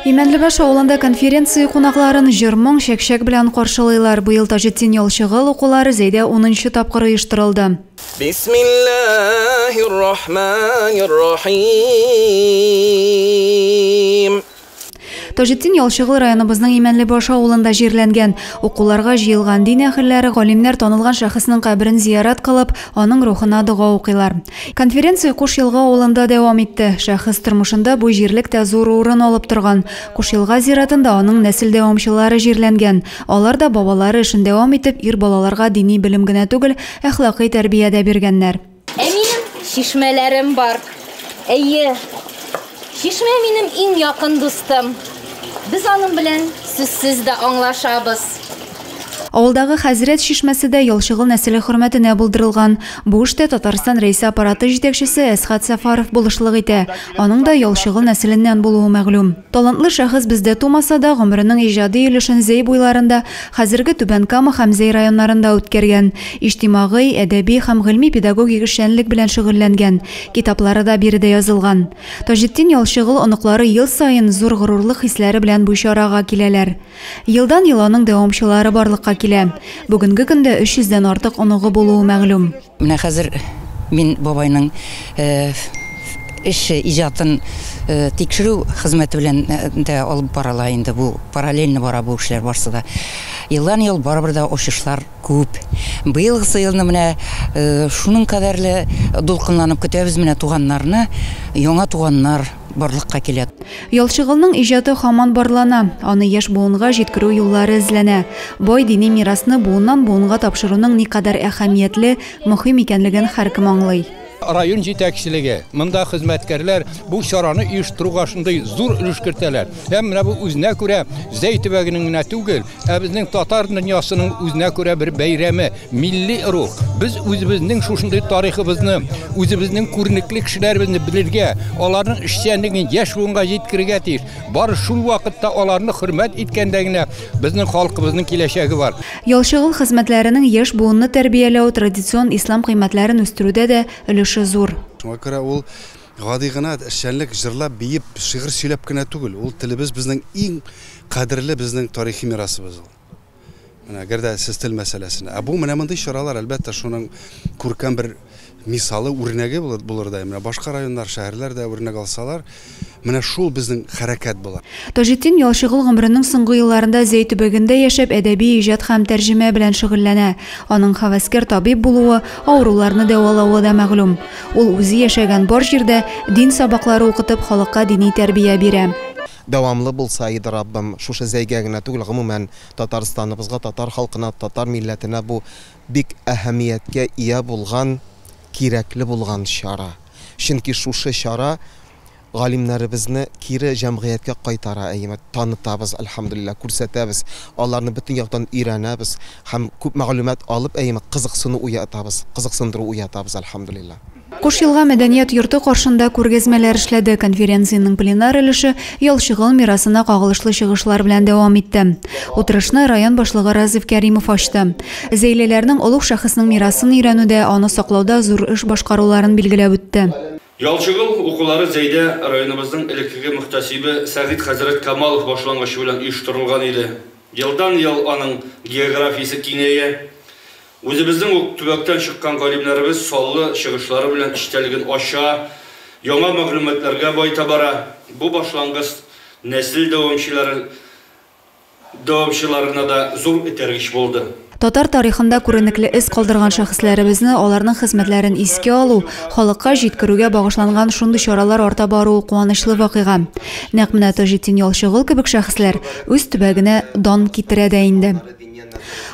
Имәнлебаш авылында конференция кунакларын 20 мың шәкшәк белән каршылайлар. Быел Таҗетдин Ялчыгыл укулары Зәйдә 10-нчы тапкыр оештырылды. Бисмиллаһир-рахманир-рахим. Таҗетдин Ялчыгыл районыбызның Имәнлебаш авылында җирләнгән. Укуларга җыелган дин әһелләре, галимнәр танылган шәхеснең каберен зиярат кылып, аның рухына дуга укыйлар. Конференция Кушъелга авылында дәвам итте. Шәхес тормышында бу җирлектә зур урын алып торган. Кушъелга зиратында аның нәсел дәвамчылары җирләнгән. Алар да бабалары эшен дәвам итеп, ир балаларга дини белем генә түгел, әхлакый тәрбия дә биргәннәр. Минем шишмәләрем бар. Әйе. Шишмә минем иң якын дустым. Biz аның белән сүзсез дә аңлашабыз. Авылдагы Хәзрәт шишмәсе дә Ялчыгыл нәселе хөрмәтенә булдырылган. Бу эштә Татарстан рәисе аппараты җитәкчесе Әсхат Сафаров булышлык итә. Аның да Ялчыгыл нәселеннән булуы мәгълүм. Талантлы шәхес бездә тумаса да, гомеренең иҗади өлешен Зәй буйларында, хәзерге Түбән Кама һәм Зәй районнарында үткәргән. Иҗтимагый, әдәби һәм гыйльми педагогик эшчәнлек белән шөгыльләнгән. Китаплары да биредә язылган. Таҗетдин Ялчыгыл оныклары ел сайын зур горурлык хисләре белән бу чарага киләләр. Елдан-ел аның дәвамчылары барлыкка килә. Бүгенге көндә 300-дән артык оныгы булуы мәгълүм. Менә хәзер мин бабайның эше иҗатын тикшерү хезмәте белән дә алып барыла инде. Бу параллельно бара бу эшләр барсы да. Елдан-ел барыбер да ошышлар күп. Быелгысы елны менә шуның кадәрле дулкынланып көтәбез менә туганнарны, яңа туганнар барлыкка килә. Ялчыгылның иҗаты һаман барлана. Аны яшь буынга җиткерү юллары эзләнә. Бай дини мирасны буыннан буынга тапшыруның никадәр әһәмиятле, мөһим икәнлеген һәркем аңлый. Район җитәкчелеге, монда хезмәткәрләр бу чараны оештыруга шундый зур өлеш кертәләр. Һәм менә бу үзенә күрә Зәй төбәгенең генә түгел, безнең татар дөньясының үзенә күрә бер бәйрәме, милли рух. Без үзебезнең шушындый тарихыбызны, үзебезнең күренекле кешеләребезне белергә, аларның эшчәнлеген яшь буынга җиткерергә тиеш. Бары шул вакытта аларны хөрмәт иткәндә генә безнең халкыбызның киләчәге бар. Ялчыгыл хезмәтләренең яшь буынны тәрбияләү, традицион ислам кыйммәтләрен үстерүдә дә өлеше зур. Шуңа күрә ул гади гына эшчәнлек җырлап, биеп, шигырь сөйләп кенә түгел. Ул телебез безнең иң кадерле безнең тарихи мирасыбыз. Менә гәрдә сез тел мәсьәләсенә. Бу менә мондый чаралар әлбәттә шуның күркәм бер мисалы үрнәге булыр да. Менә башка районнар, шәһәрләр дә үрнәк алсалар, менә шул безнең хәрәкәт була. Таҗетдин Ялчыгыл гомеренең соңгы елларында Зәй төбәгендә яшәп, әдәби иҗат һәм тәрҗемә белән шөгыльләнә. Аның хәвәскәр табиб булуы, авыруларны дәвалавы да мәгълүм. Ул үзе яшәгән бар җирдә дин сабаклары укытып, халыкка дини тәрбия бирә. Дәвамлы булса иде Раббым, шушы Зәйгә генә түгел, гомумән Татарстаныбызга, татар халкына, татар милләтенә бу бик әһәмияткә ия булган, кирәкле булган чара. Чөнки шушы чара галимнәребезне кире җәмгыятькә кайтара, танытабыз, әлхәмдүлилләh, күрсәтәбез, аларны бөтен яктан өйрәнәбез һәм күп мәгълүмат алып, кызыксыну уятабыз, кызыксындыру уятабыз, әлхәмдүлилләh. Кушъелга мәдәният йорты каршында күргәзмәләр эшләде. Конференциянең пленар өлеше Ялчыгыл мирасына кагылышлы чыгышлар белән дәвам итте. Утырышны район башлыгы Разиф Кәримов ачты. Зәйлеләрнең олуг шәхеснең мирасын өйрәнүдә, аны саклауда зур эш башкаруларын билгеләп үтте. Ялчыгыл укулары Зәйдә районыбызның элеккеге мөхтәсибе Сәгыйть хәзрәт Камалов башлангычы белән оештырылган иде. Елдан-ел аның географиясе киңәя. Үзебезнең төбәктән чыккан галимнәребез саллы чыгышлары белән эчтәлеген ача, яңа мәгълүматларга байта бара. Бу башлангыч нәсел дәвамчыларына да зур этәргеч булды. Татар тарихында күренекле эз калдырган шәхесләребезне, аларның хезмәтләрен искә алу, халыкка җиткерүгә багышланган шундый чаралар арта баруы куанычлы вакыйга. Нәкъ менә Таҗетдин Ялчыгыл кебек шәхесләр үз төбәгенә дан китерә дә инде.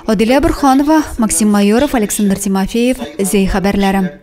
Адилә Борханова, Максим Майоров, Александр Тимофеев, Зәй хәбәрләре.